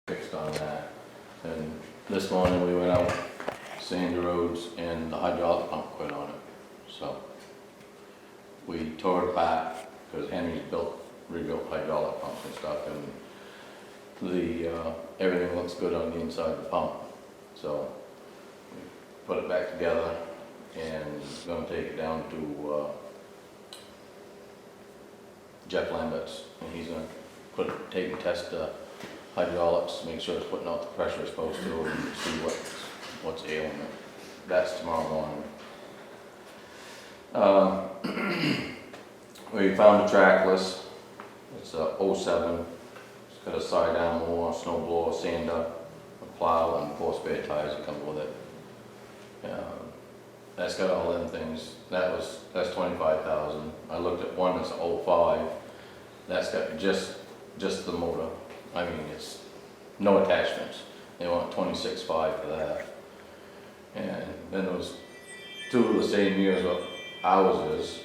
fixed on that. And this morning we went out, sand the roads, and the hydraulic pump quit on it. So we tore it apart because Henry's rebuilt hydraulic pumps and stuff, and everything looks good on the inside of the pump. So we put it back together and gonna take it down to Jeff Lambert's, and he's gonna take and test the hydraulics, make sure it's putting out the pressure it's supposed to, and see what's ailing it. That's tomorrow morning. We found a trackless. It's a 07. It's got a side arm mower, snow blower, sander, a plow, and 4 spare tires that come with it. That's got all them things. That's $25,000. I looked at one that's 05. That's got just the motor. I mean, it's no attachments. They want $26,500 for that. And then there was 2 of the same years what ours is,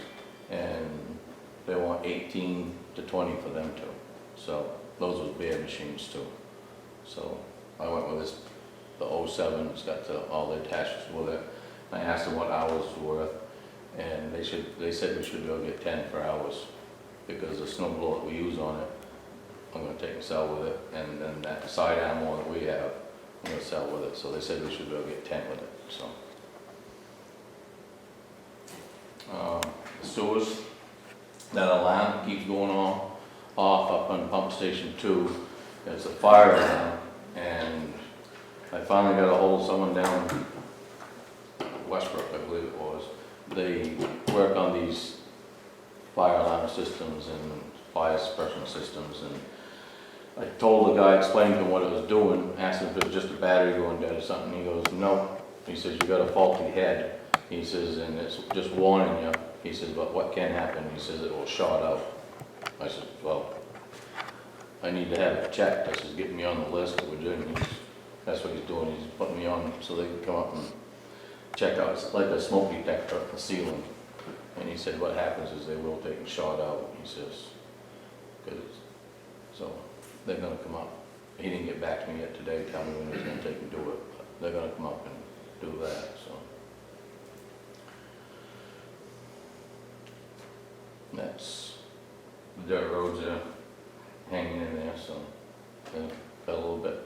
and they want 18 to 20 for them too. So those was bare machines too. So I went with the 07. It's got all the attachments with it. I asked them what hours was worth, and they said we should be able to get 10 for hours, because the snow blower that we use on it, I'm going to take and sell with it, and then that side arm mower that we have, I'm going to sell with it. So they said we should be able to get 10 with it. So the sewers, that alarm keeps going off up on pump station 2. It's a fire alarm, and I finally got a hold of someone down Westbrook, I believe it was. They work on these fire alarm systems and fire suppression systems, and I told the guy, explained to him what it was doing, asked him if it was just a battery going dead or something. He goes, no. He says, you got a faulty head. He says, and it's just warning you. He says, but what can happen? He says, it will short out. I said, well, I need to have it checked. I says, get me on the list that we're doing. That's what he's doing. He's putting me on so they can come up and check out. It's like a smoke detector at the ceiling. And he said, what happens is they will take and short out. He says, so they're going to come up. He didn't get back to me yet today, tell me when he's going to take and do it. But they're going to come up and do that. So that's the dirt roads are hanging in there. So got a little bit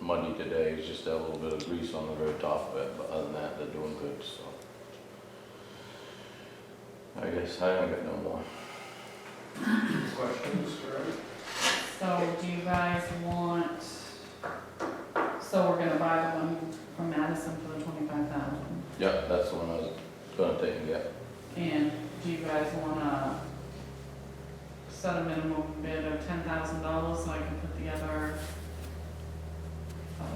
muddy today. It's just a little bit of grease on the very top of it. But other than that, they're doing good. So I guess I haven't got no more. Questions, Greg? So do you guys want, so we're gonna buy the one from Madison for the 25,000? Yep, that's the one I was gonna take and get. And do you guys wanna set a minimum bid of $10,000 so I can put the other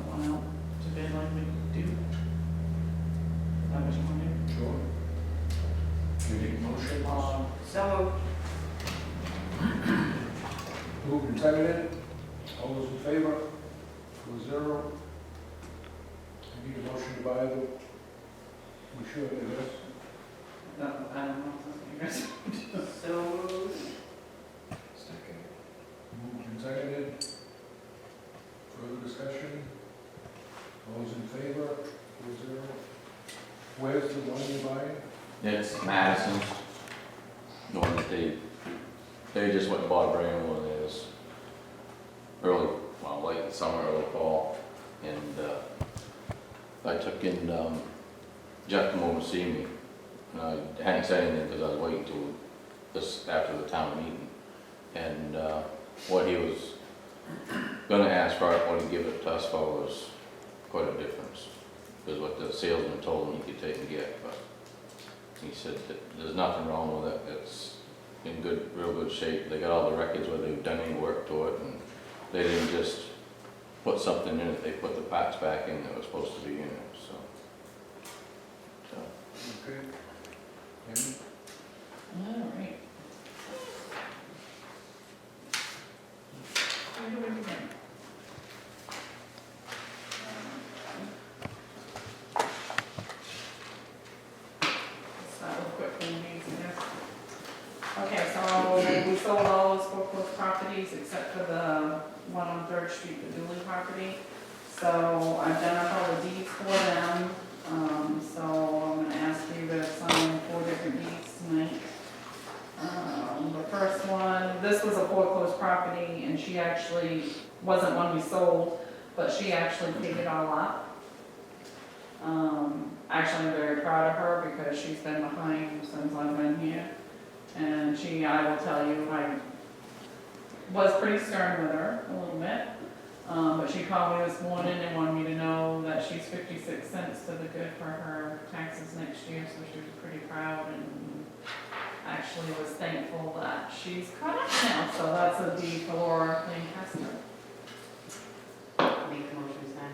one out to bid like we do? Is that what you wanna do? Sure. You need a motion? So Moved and seconded. All those in favor? 4-0. You need a motion to buy the, we should, I guess. no, I don't know if you guys. So Second. Moved and seconded. Further discussion? All those in favor? 4-0. Where's the one you're buying? It's Madison's. The one that they just went and bought a brand new one. It was late in summer, early fall. And I took in, Jeff come over to see me. And I hadn't said anything because I was waiting till this after the town meeting. And what he was gonna ask for it, what he give it to us for was quite a difference. Because what the salesman told him he could take and get, but he said that there's nothing wrong with it. It's in real good shape. They got all the records where they've done any work to it, and they didn't just put something in it. They put the parts back in that was supposed to be in it. So. Okay. Amy? all right. Where do we begin? Start with quick things, I guess. Okay, so we sold all those foreclosed properties except for the one on Third Church Street, the Dooley property. So I've done up all the deeds for them, so I'm gonna ask you to sign 4 different deeds tonight. The first one, this was a foreclosed property, and she actually, wasn't one we sold, but she actually paid it all up. Actually, I'm very proud of her because she's been behind since I've been here. And I will tell you, I was pretty stern with her a little bit. But she called me this morning and wanted me to know that she's 56 cents to the good for her taxes next year, so she was pretty proud and actually was thankful that she's caught up now. So that's a deed for Lancaster. Make a motion to sign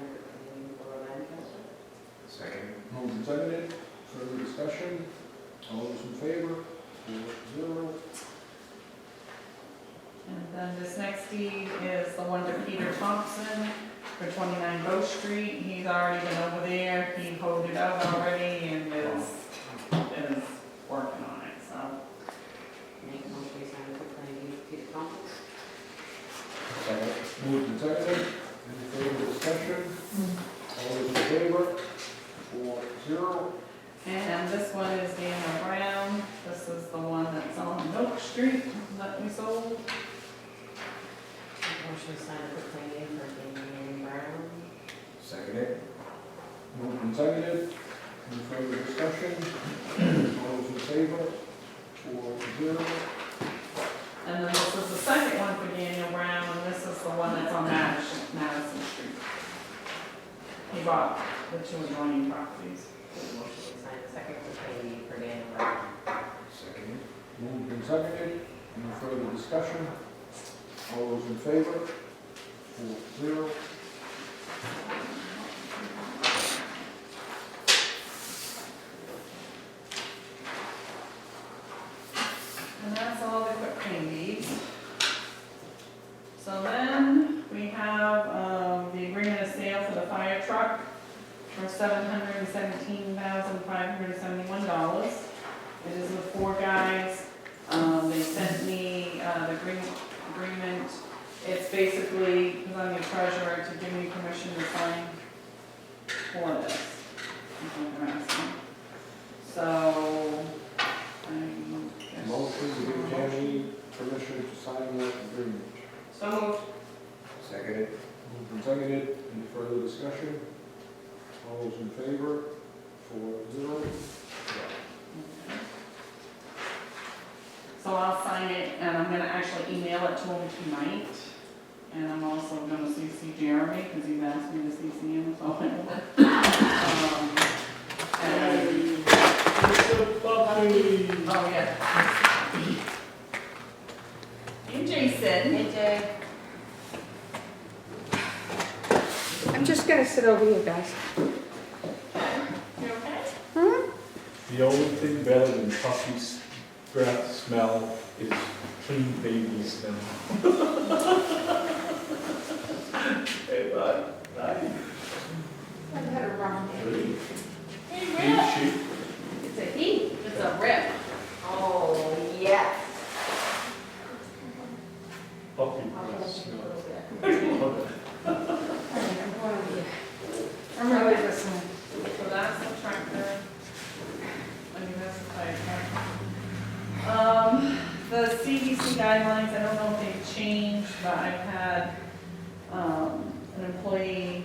for Lancaster. Second. Moved and seconded, further discussion, all those in favor, 4-0. And then this next deed is the one to Peter Thompson for 29 Bow Street. He's already been over there, he hoed it out already and is working on it, so. Make a motion to sign for Peter Thompson. Second. Moved and seconded, any further discussion, all those in favor, 4-0. And this one is Daniel Brown. This is the one that's on Milk Street that we sold. Motion to sign for Daniel Brown. Second. Moved and seconded, any further discussion, all those in favor, 4-0. And then this is the second one for Daniel Brown, and this is the one that's on Madison Street. He bought the 2 adjoining properties. Motion to sign the second for Daniel Brown. Second. Moved and seconded, any further discussion, all those in favor, 4-0. And that's all the quick claim deeds. So then we have the agreement of sale for the fire truck for $717,571. It is with 4 guys. They sent me the agreement. It's basically, because I'm the treasurer, to give me permission to sign for this. is what they're asking. So, Motion to give Tammy permission to sign that agreement. so moved. Seconded. Moved and seconded, any further discussion? All those in favor, 4-0. So I'll sign it, and I'm gonna actually email it to him tonight. And I'm also gonna CC Jeremy, because he's asked me to CC him, so. And, oh, yeah. You, Jason. Hey, Jay. I'm just gonna sit over here, guys. You okay? The only thing better than puppy's breath smell is clean baby smell. Hey, bud. Nice. I've had a rough day. Really? Hey, Hey, Rip. she. It's a he. It's a Rip. Oh, yes. Puppy I'll breath hold you a smell. little bit. Okay. All right, I'm going over here. I'm really listening. So that's the tractor. I mean, that's the fire truck. The CDC guidelines, I don't know if they've changed, but I've had, an employee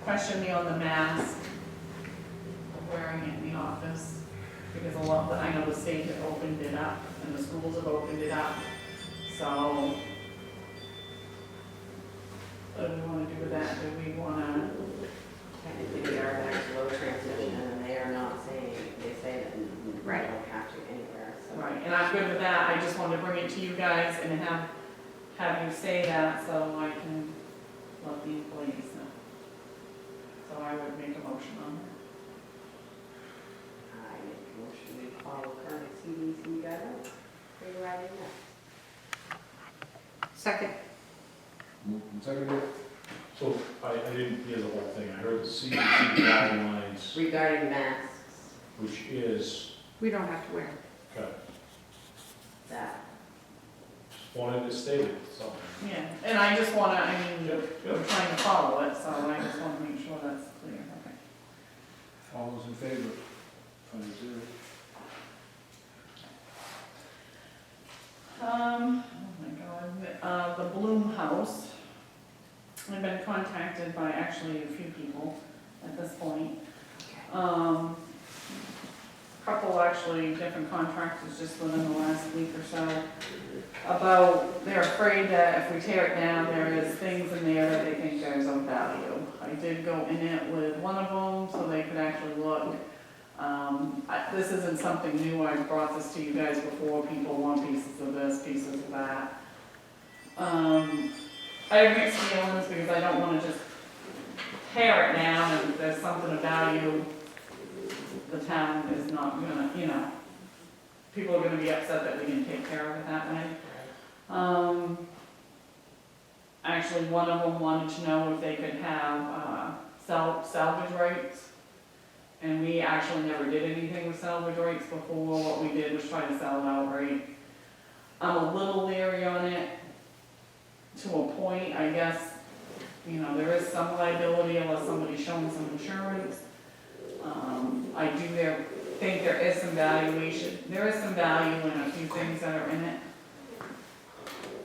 question me on the mask of wearing it in the office. Because a lot, I know the state have opened it up, and the schools have opened it up, so. What do we wanna do with that? Do we wanna? Technically, we are in a slow transition, and they are not saying, they say that we Right. don't have to anywhere, so. Right, and I'm good with that, I just wanted to bring it to you guys and have you say that so I can let the employees know. So I would make a motion on that. I make a motion to follow current CDC guidelines. Regarding that. Second. Moved and seconded, So I didn't hear the whole thing. I heard the CDC guidelines, Regarding masks, which is, We don't have to wear them. okay, that just wanted to state it, so. Yeah, and I just wanna, I mean, Yep, we're yep. trying to follow it, so I just wanna make sure that's clear, okay. All those in favor? 5-0. Oh my God, the Bloom House. I've been contacted by actually a few people at this point. Couple actually different contractors just within the last week or so about, they're afraid that if we tear it down, there is things in there that they think there's of value. I did go in it with one of them so they could actually look. This isn't something new, I've brought this to you guys before, people want pieces of this, pieces of that. I have mixed feelings because I don't wanna just tear it down and if there's something of value, the town is not gonna, you know, people are gonna be upset that we didn't take care of it that way. Actually, one of them wanted to know if they could have, salvage rights. And we actually never did anything with salvage rights before, what we did was try to sell it outright. I'm a little leery on it, to a point, I guess, you know, there is some liability unless somebody's showing some insurance. I do think there is some valuation, there is some value in a few things that are in it.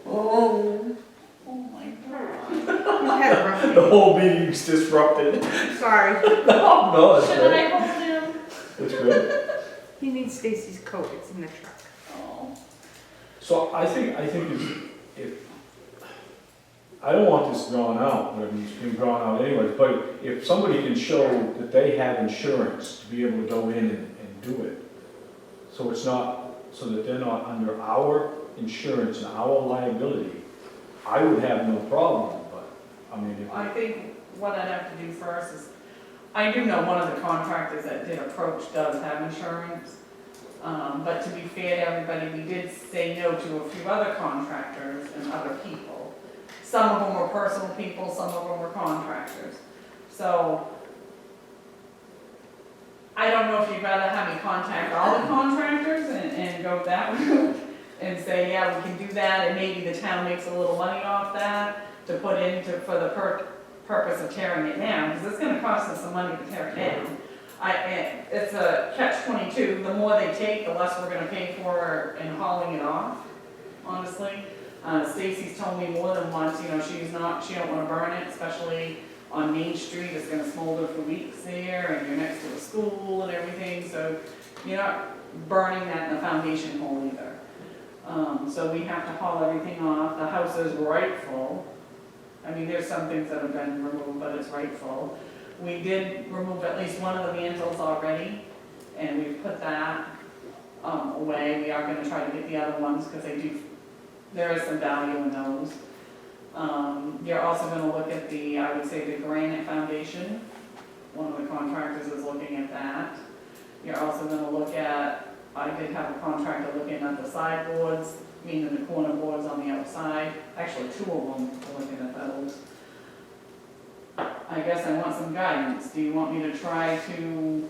Oh, Oh my God. you had a rough The day. whole meeting's disrupted. Sorry, No, that's Should great. I hold him? That's great. he needs Stacy's coat, it's in the truck. Oh. So I think if, I don't want this drawn out, but I mean, it's been drawn out anyways, but if somebody can show that they have insurance to be able to go in and do it, so it's not, so that they're not under our insurance and our liability, I would have no problem, but, I mean, if. I think what I'd have to do first is, I do know one of the contractors that did approach does have insurance. But to be fair to everybody, we did say no to a few other contractors and other people. Some of them were personal people, some of them were contractors. So, I don't know if you'd rather have me contact all the contractors and go that route and say, yeah, we can do that, and maybe the town makes a little money off that to put into, for the purpose of tearing it down, because it's gonna cost us some money to tear it down. It's a catch-22, the more they take, the less we're gonna pay for in hauling it off, honestly. Stacy's told me more than once, you know, she don't wanna burn it, especially on Main Street, it's gonna smolder for weeks there, and you're next to a school and everything, so you're not burning that in the foundation hole either. So we have to haul everything off, the house is rightful. I mean, there's some things that have been removed, but it's rightful. We did remove at least one of the mantles already, and we've put that away. We are gonna try to get the other ones, because there is some value in those. You're also gonna look at I would say the granite foundation. One of the contractors is looking at that. You're also gonna look at, I did have a contractor looking at the sideboards, meaning the corner boards on the outside. Actually, two of them are looking at those. I guess I want some guidance. Do you want me to try to,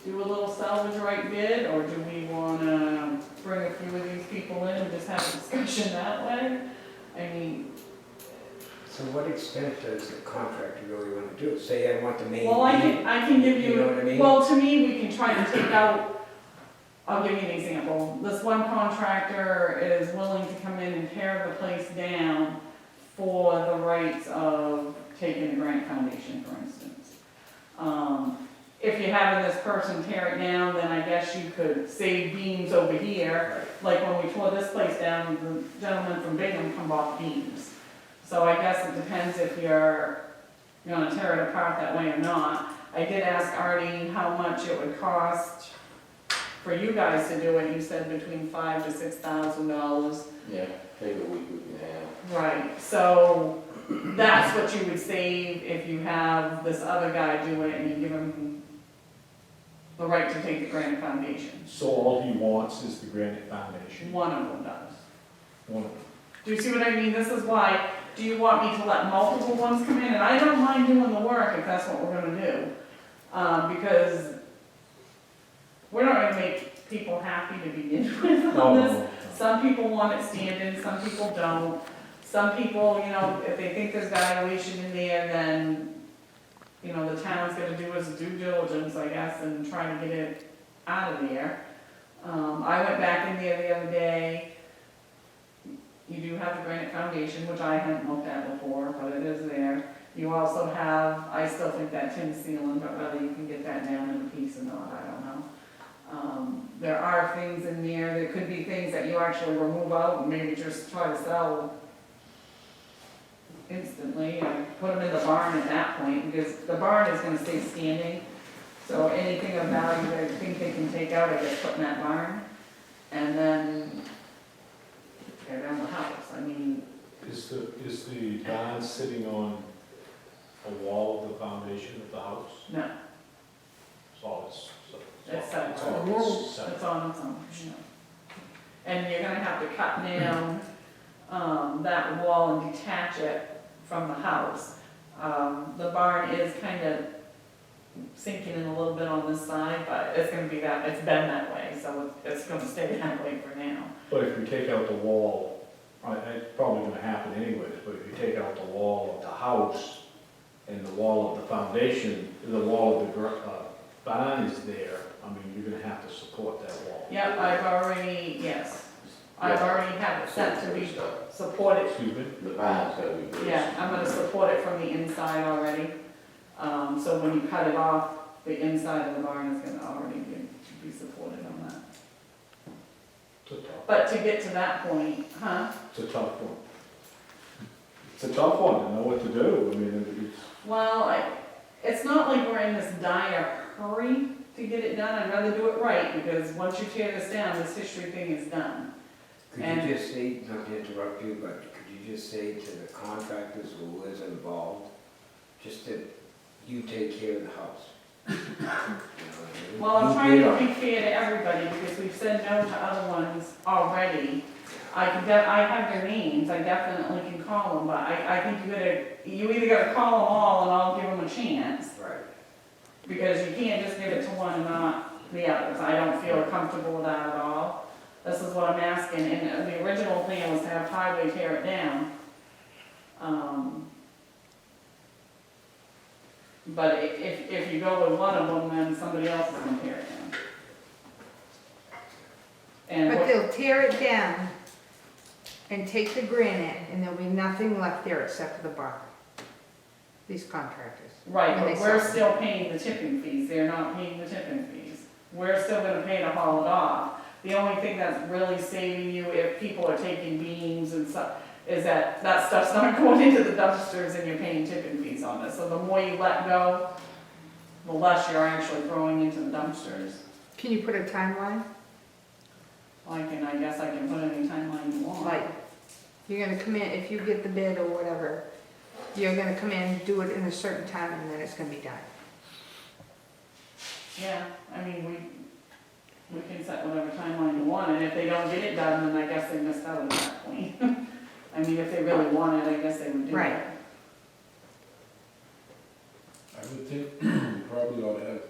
do a little salvage right bid, or do we wanna bring a few of these people in and just have a discussion that way? I mean, So what extent does the contractor really want to do it? Say I want the main. well, I can give You know what I mean? well, to me, we can try to take out, I'll give you an example. This one contractor is willing to come in and tear the place down for the rights of taking the Grant Foundation, for instance. If you're having this person tear it down, then I guess you could save beams over here. Like when we tore this place down, the gentleman from Bingham come off beams. So I guess it depends if you're gonna tear it apart that way or not. I did ask Artie how much it would cost for you guys to do it. You said between $5,000 to $6,000. Yeah, take a week, week and a half. Right, so that's what you would save if you have this other guy do it and you give him the right to take the Granite Foundation. So all he wants is the granite foundation. One of them does. One of them. Do you see what I mean? This is why, do you want me to let multiple ones come in? And I don't mind doing the work if that's what we're gonna do. Because we're not gonna make people happy to begin with on No, this. no, no. Some people want it standing, some people don't. Some people, you know, if they think there's valuation in there, then, you know, the town's gonna do its due diligence, I guess, and try to get it out of there. I went back in there the other day. You do have the granite foundation, which I hadn't looked at before, but it is there. You also have, I still think that tin ceiling, but whether you can get that down in a piece or not, I don't know. There are things in there could be things that you actually remove out and maybe just try to sell instantly, and put them in the barn at that point, because the barn is gonna stay standing. So anything of value that I think they can take out, I guess, put in that barn, and then tear down the house. I mean, Is the barn sitting on a wall of the foundation of the house? no, So It's separate. all separate. it's on its own, you know. And you're gonna have to cut down, that wall and detach it from the house. The barn is kind of sinking in a little bit on this side, but it's gonna be that, it's been that way, so it's gonna stay that way for now. But if you take out the wall, it's probably gonna happen anyways, but if you take out the wall of the house and the wall of the foundation, the wall of the barn is there, I mean, you're gonna have to support that wall. Yep, I've already had it set to be supported. Excuse me? The barn's gotta be raised. Yeah, I'm gonna support it from the inside already. So when you cut it off, the inside of the barn is gonna already be supported on that. It's a tough, But to get to that point, it's a tough one. It's a tough one to know what to do, I mean, well, it's not like we're in this dire hurry to get it done. I'd rather do it right, because once you tear this down, this history thing is done. Could And- you just say, not to interrupt you, but could you just say to the contractors who is involved, just that you take care of the house? You know what I mean? Well, I'm You trying bid to on be fair to everybody, because we've said no to other ones already. I have their names, I definitely can call them, but I think you either gotta call them all and I'll give them a chance, it. Right. because you can't just give it to one and not the others. I don't feel comfortable with that at all. This is what I'm asking, and the original plan was to have highway tear it down. But if you go with one of them, then somebody else is gonna tear it down. And But what- they'll tear it down and take the granite, and there'll be nothing left there except for the barn. These contractors. right, when but they we're sell it. still paying the tipping fees, they're not paying the tipping fees. We're still gonna pay to haul it off. The only thing that's really saving you if people are taking beams and stuff, is that stuff's not going into the dumpsters and you're paying tipping fees on it. So the more you let go, the less you're actually throwing into the dumpsters. Can you put a timeline? I guess I can put any timeline you want. Like, you're gonna come in, if you get the bid or whatever, you're gonna come in, do it in a certain time, and then it's gonna be done. Yeah, I mean, we can set whatever timeline you want, and if they don't get it done, then I guess they missed out at that point. I mean, if they really want it, I guess they would do it. Right. I would think we probably ought to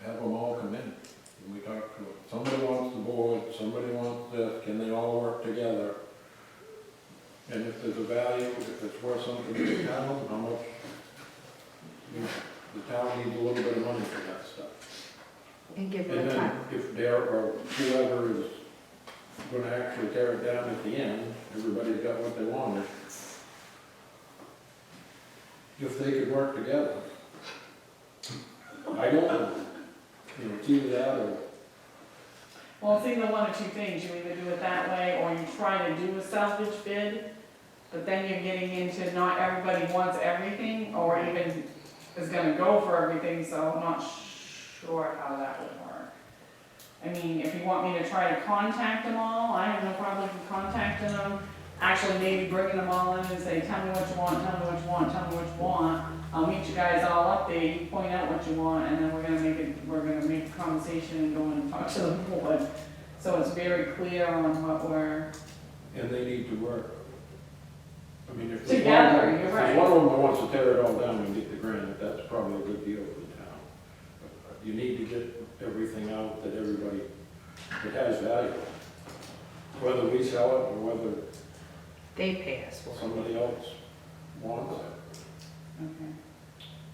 have them all come in. And we talk to them. Somebody wants the board, somebody wants this, can they all work together? And if there's a value, if it's worth something to the town, how much, you know, the town needs a little bit of money for that stuff. And give And it a then time. if there, or whoever is gonna actually tear it down at the end, everybody's got what they wanted. If they could work together. I don't know. You know, it's either that or, Well, it's either one or two things, you either do it that way, or you try to do a salvage bid, but then you're getting into not everybody wants everything, or even is gonna go for everything, so I'm not sure how that would work. I mean, if you want me to try to contact them all, I have no problem with contacting them, actually maybe bringing them all in and say, tell me what you want, tell me what you want, tell me what you want. I'll meet you guys all up there, you point out what you want, and then we're gonna make a conversation and go in and talk to the board. So it's very clear on what we're, and they need to work. I mean, if there's Together, one, you're if right. there's one of them that wants to tear it all down and get the granite, that's probably a good deal for the town. But you need to get everything out that everybody it has value. Whether we sell it or whether They pay us for it. somebody else wants it. Okay.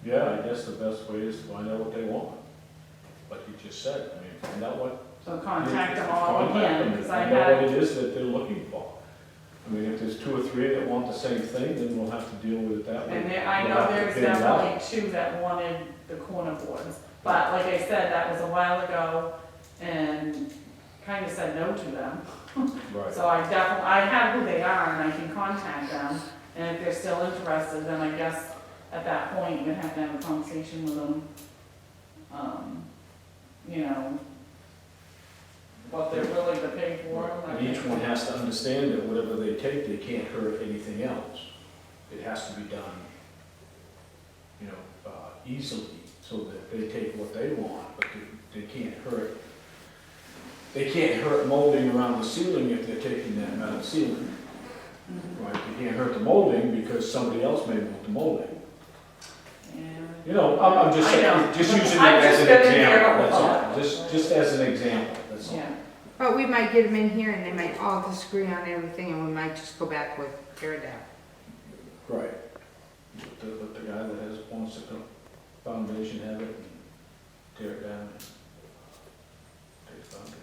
Yeah, I guess the best way is to find out what they want. Like you just said, I mean, find out what. So contact them all Contact again, them, because I find out what had, it is that they're looking for. I mean, if there's 2 or 3 that want the same thing, then we'll have to deal with it that way. and there, I We'll know have to there's bid it out. definitely 2 that wanted the corner boards. But like I said, that was a while ago, and kind of said no to them. Right. So I have who they are, and I can contact them, and if they're still interested, then I guess at that point, you're gonna have to have a conversation with them. You know, what they're willing to pay for them. And each one has to understand that whatever they take, they can't hurt anything else. It has to be done, you know, easily, so that they take what they want, but they can't hurt molding around the ceiling if they're taking that metal ceiling. Mhm. Right, they can't hurt the molding because somebody else may want the molding. And You know, I'm just I know. saying, just using it I've as just an been in there example, that's before. all. Just as an example, that's all. Yeah, But we might get them in here and they might all disagree on everything and we might just go back with tear it down. Right. Let the guy that wants to put foundation have it and tear it down. Take the foundation.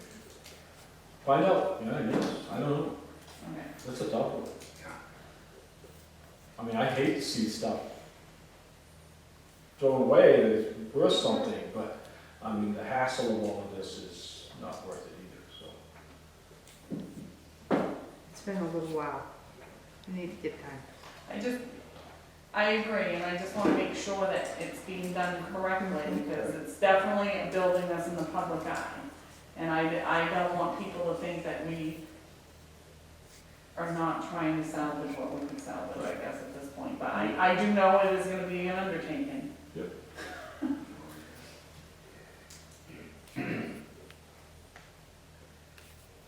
Find out, yeah, I guess, I don't know, okay. that's a tough one. I mean, I hate to see stuff thrown away that is worth something, but, I mean, the hassle of all of this is not worth it either, so. It's been a little while. We need to get time. I agree, and I just wanna make sure that it's being done correctly, because it's definitely a building that's in the public eye. And I don't want people to think that we are not trying to salvage what we can salvage, I guess, at this point. But I do know it is gonna be an undertaking. Yep.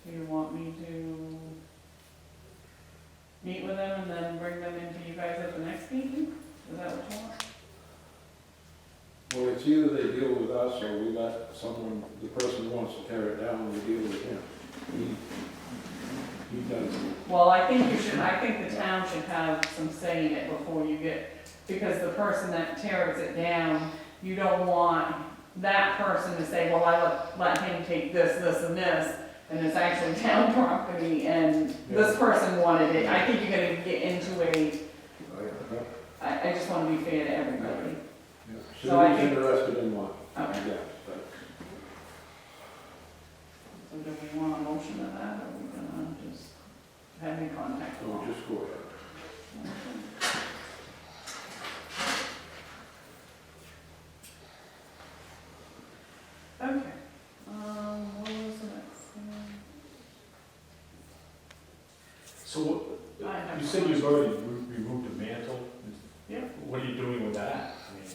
Do you want me to meet with them and then bring them into you guys at the next meeting? Is that what you want? Well, it's either they deal with us or we let someone, the person who wants to tear it down, we deal with him. He does it. Well, I think the town should have some say in it before you get, because the person that tears it down, you don't want that person to say, well, I let him take this, this, and this, and it's actually town property, and this person wanted it. I think you're gonna get into I just wanna be fair to everybody. So So I he's think- interested in one, I Okay. guess, but So do we want a motion of that, or are we gonna just have me contact them all? we'll just go ahead. Okay, what was the next thing? So, I have you said you've already removed the mantle? Yeah. What are you doing with that? I mean,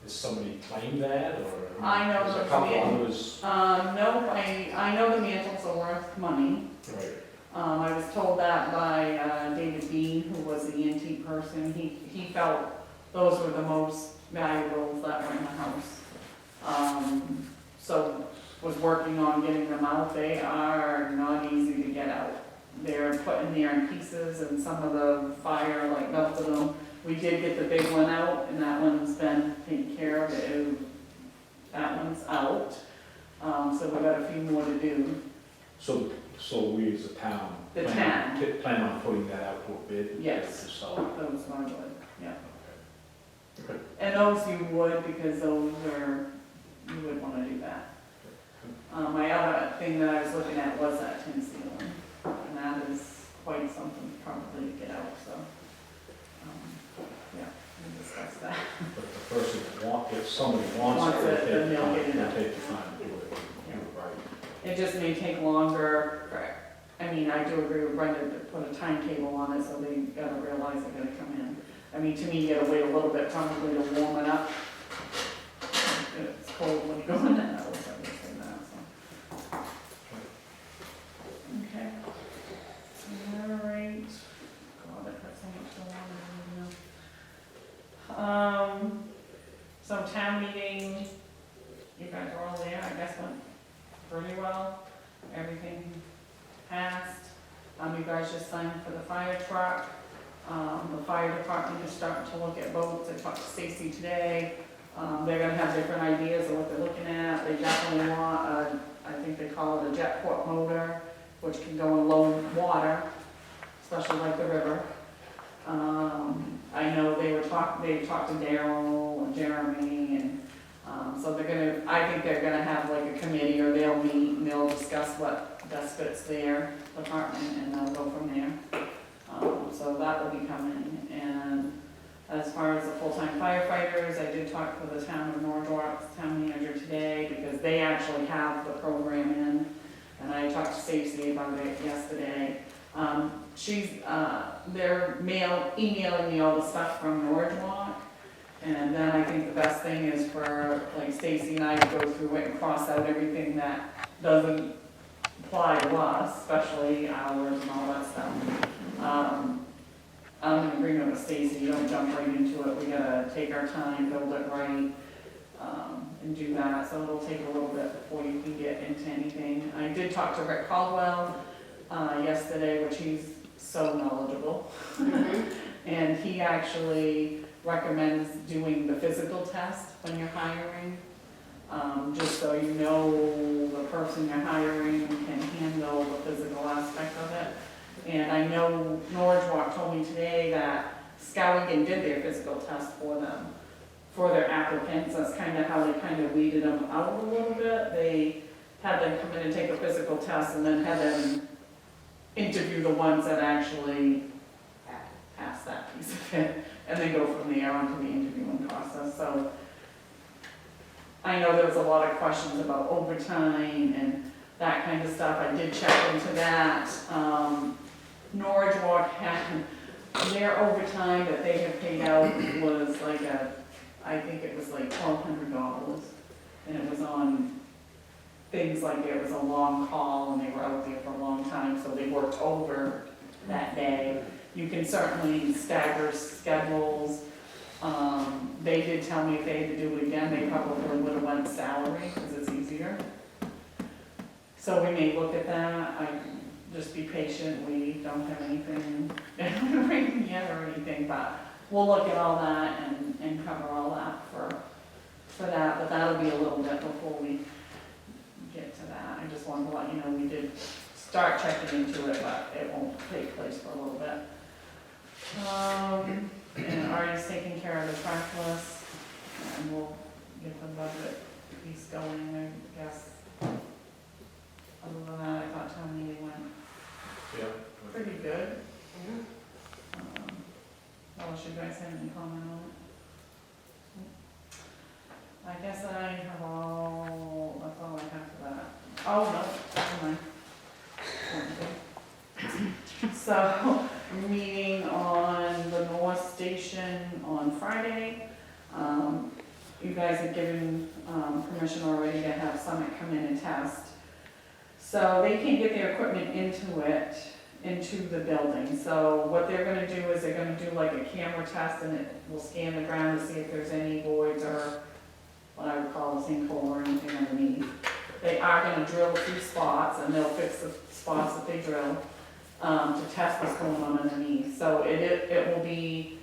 does somebody claim that, or? I know There's a those couple man- others. No, I know the mantles are worth money. Right. I was told that by David Bean, who was the antique person. He felt those were the most valuable that were in the house. So was working on getting them out. They are not easy to get out. They're put in there in pieces, and some of the fire like melted them. We did get the big one out, and that one's been taken care of. That one's out. So we got a few more to do. So we as a town. The Plan on putting that out for bid? Yes. To sell? Those are good, yeah. Okay. And those you would, because those are, you would wanna do that. My other thing that I was looking at was that tin ceiling, and that is quite something probably to get out, so. Yeah, we discussed that. But the person that if somebody wants Wants it, it, then they'll they'll take get it the time, out. they'll take the time to do it. Yeah. Right. It just may take longer, I mean, I do agree with Brenda to put a timetable on it, so they gotta realize they gotta come in. I mean, to me, you gotta wait a little bit probably to warm it up. It's cold when you go in that house, I would say that, so. Okay. All right. God, that hurts so much to want to so town meeting, you guys are all there, I guess went pretty well. everything passed. You guys just signed for the fire truck. The fire department is starting to look at boats. I talked to Stacy today. They're gonna have different ideas of what they're looking at. They definitely want a, I think they call it a jet port motor, which can go in low water, especially like the river. I know they talked to Daryl and Jeremy, and, so I think they're gonna have like a committee, or they'll meet and they'll discuss what best fits their department, and they'll go from there. So that will be coming, and as far as the full-time firefighters, I did talk to the town of Norwood's town manager today, because they actually have the program in, and I talked to Stacy about it yesterday. They're emailing me all the stuff from Norwood, and then I think the best thing is for, like, Stacy and I to go through it and cross out everything that doesn't apply to us, especially hours and all that stuff. I'm in agreement with Stacy, you don't jump right into it, we gotta take our time, build it right, and do that, so it'll take a little bit before you can get into anything. I did talk to Rick Caldwell, yesterday, which he's so knowledgeable. And he actually recommends doing the physical test when you're hiring, just so you know the person you're hiring can handle the physical aspect of it. And I know Norwood told me today that Skowhegan did their physical test for them, for their applicants. That's kind of how they kind of weeded them out a little bit. They had them come in and take a physical test, and then had them interview the ones that actually pass that piece of it, and then go from there onto the interviewing process. So I know there was a lot of questions about overtime and that kind of stuff. I did check into that. Norwich had their overtime that they had paid out was like I think it was like $1,200, and it was on things like it was a long haul and they were out there for a long time, so they worked over that day. You can certainly stagger schedules. They did tell me if they had to do it again, they probably would have went salary, because it's easier. So we may look at that. Just be patient, we don't have anything written yet or anything, but we'll look at all that and cover all that for that, but that'll be a little bit before we get to that. I just wanted to let you know we did start checking into it, but it won't take place for a little bit. And Artie's taking care of the track list, and we'll get the budget piece going, I guess. Other than that, I thought town meeting went pretty good. Unless you guys have any comment on it. I guess I have that's all I have for that. Oh, no, never mind. So, meeting on the North Station on Friday. You guys have given permission already to have Summit come in and test. So they can't get their equipment into the building. So what they're gonna do is they're gonna do like a camera test, and it will scan the ground to see if there's any voids or what I would call a sinkhole or anything underneath. They are gonna drill 2 spots, and they'll fix the spots that they drill to test what's going on underneath. So it will be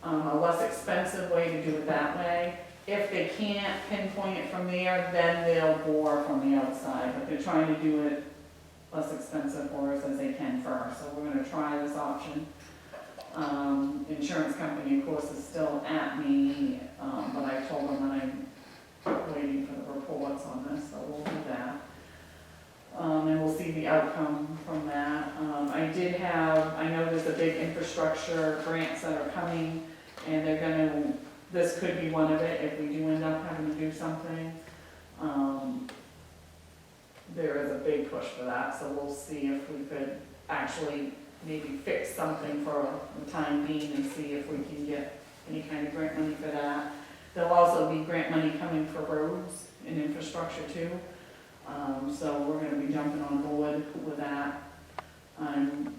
a less expensive way to do it that way. If they can't pinpoint it from there, then they'll bore from the outside, but they're trying to do it less expensive for us as they can first. So we're gonna try this option. Insurance company, of course, is still at me, but I told them that I'm waiting for the reports on this, so we'll do that. And we'll see the outcome from that. I know there's a big infrastructure grants that are coming, and this could be one of it if we do end up having to do something. There is a big push for that, so we'll see if we could actually maybe fix something for the time being and see if we can get any kind of grant money for that. There'll also be grant money coming for roads and infrastructure too. So we're gonna be jumping on board with that. I'm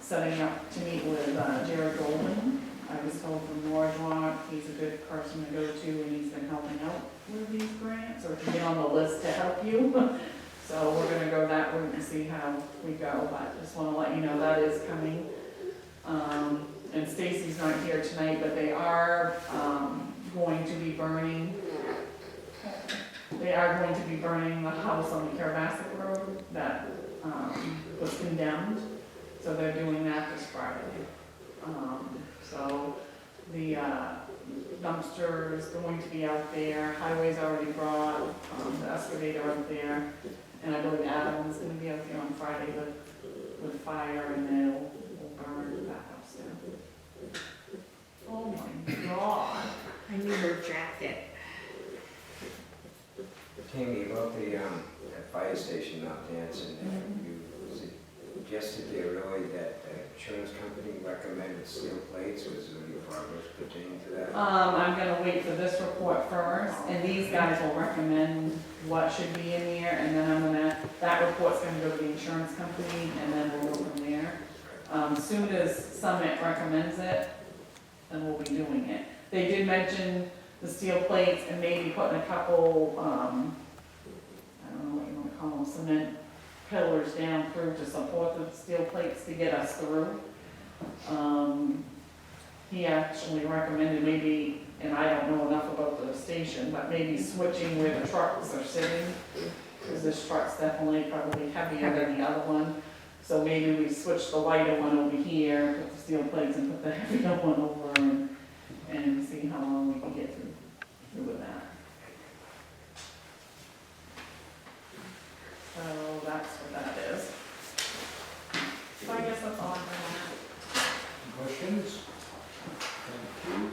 setting up to meet with Jared Golden. I was told from Norwood, he's a good person to go to, and he's been helping out with these grants, or to get on the list to help you. So we're gonna go that see how we go, but just wanna let you know that is coming. And Stacy's not here tonight, but they are, going to be burning, the house on the Carabasic Road that, was condemned, so they're doing that this Friday. So the, dumpster is going to be out there, highway's already brought, the excavator out there, and I believe Adam's gonna be out there on Friday with fire, and then we'll burn that house down. Oh my God. I need her jacket. Tammy, about that fire station out there, Anson, you suggested there really that the insurance company recommended steel plates, was there any progress pertaining to that? I'm gonna wait for this report first, and these guys will recommend what should be in there, and then that report's gonna go to the insurance company, and then we'll go from there. Soon as Summit recommends it, then we'll be doing it. They did mention the steel plates and maybe putting a couple, I don't know what you wanna call them, cement pillars down through to support the steel plates to get us through. He actually recommended maybe, and I don't know enough about the station, but maybe switching where the trucks are sitting, because this truck's definitely probably heavier than the other one. So maybe we switch the lighter one over here, put the steel plates, and put the heavier one over, and see how long we can get through with that. So that's what that is. So I guess that's all I'm gonna Questions? Thank you.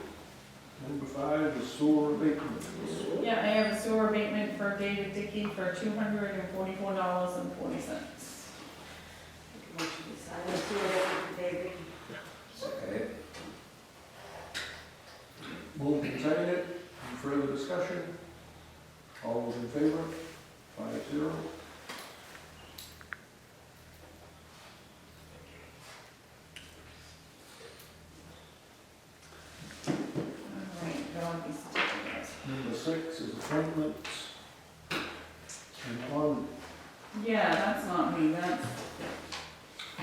Number 5 is sewer abatement. have. Yeah, I have a sewer abatement for David Dickey for $244.40. Motion to sign the sewer abatement for David. Second. Moved and seconded. Any further discussion? All those in favor? 5-0. Alright, got all these certificates. Number 6 is appointments. And on Yeah, that's not me, that's,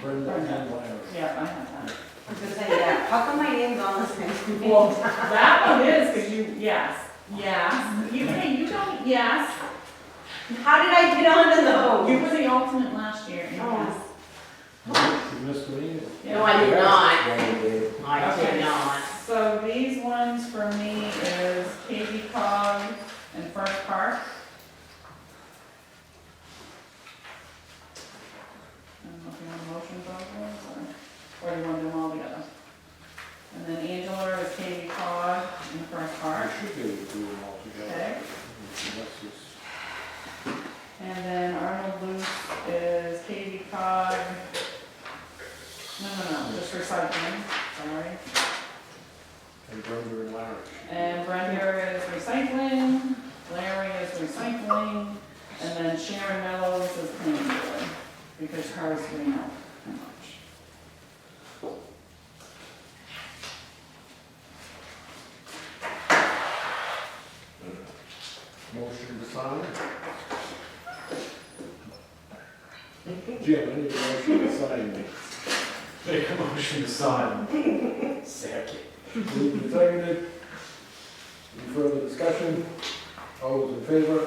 Brenda and Larry. yeah, I have that. I was gonna say, yeah, how come my name's on this thing? Well, that one is, because you, yes, hey, you don't, yes. How did I get onto You those? were the alternate last year, and Oh. yes. You missed the meeting. Yeah. No, I did not. Yeah, you did. I Okay. did not. So these ones for me is KB Cog and First Park. I don't know if you want a motion for those, or do you want them all together? And then Angela is KB Cog and First Park, I should be able to do them all together. okay? Unless it's- And then Arnold Luce is KB Cog. No, just recycling, sorry. And Brenda and Larry. And Brenda is recycling, Larry is recycling, and then Sharon Mellows is planning board, because hers ran out too much. Motion to sign. Jim, I need a motion to sign this. Make a motion to sign. Second. Moved and seconded. Any further discussion? All those in favor?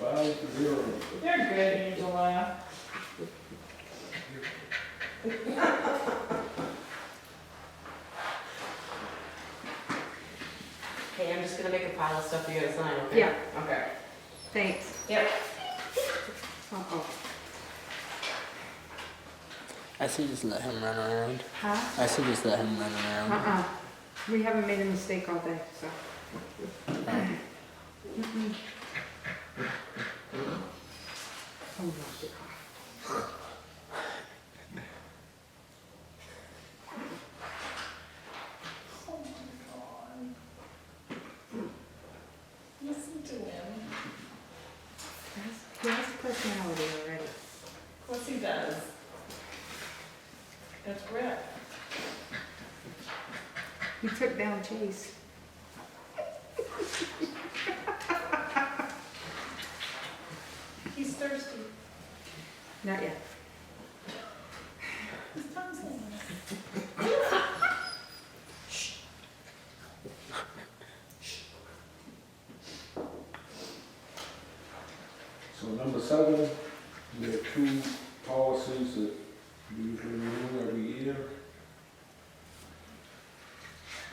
5-0. You're good, Angela. Okay, I'm just gonna make a pile of stuff you gotta sign, okay? Yeah. Okay. Thanks. Yep. Uh-oh. I say just let him run around. Huh? I say just let him run around. Uh-uh. We haven't made a mistake all day, so. Mm-mm. Oh, no, the car. Oh my God. Listen to him. He has personality already. Of course he does. That's Rick. He took down Chase. He's thirsty. Not yet. His tongue's hanging. So number 7, we have 2 policies that we usually renew every year.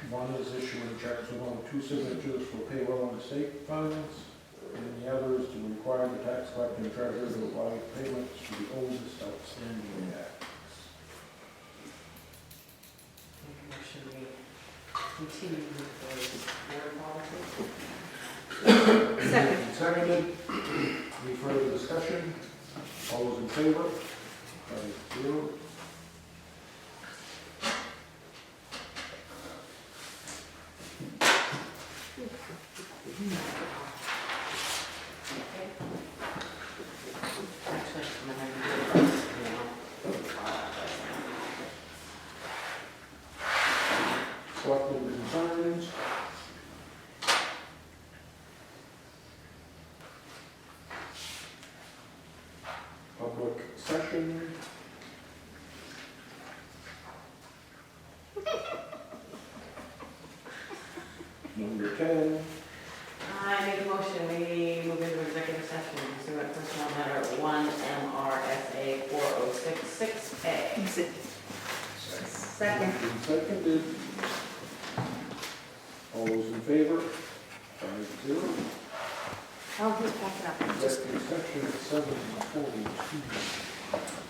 One is issuing checks with only 2 signatures for payroll and estate funds, and the other is to require the tax collector and treasurer to apply payments to the oldest outstanding tax. Make a motion, we continue with those board policies. Second. And seconded. Any further discussion? All those in favor? 5-0. Actually, I'm gonna do this now. Selectmen concerns? Public session? Number 10, I make a motion, we move into executive session, pursuant to personnel matter 1 MRSA 4066A. Second. moved and seconded. All those in favor? 5-0. I'll just pack it up. Executive session at 7:42.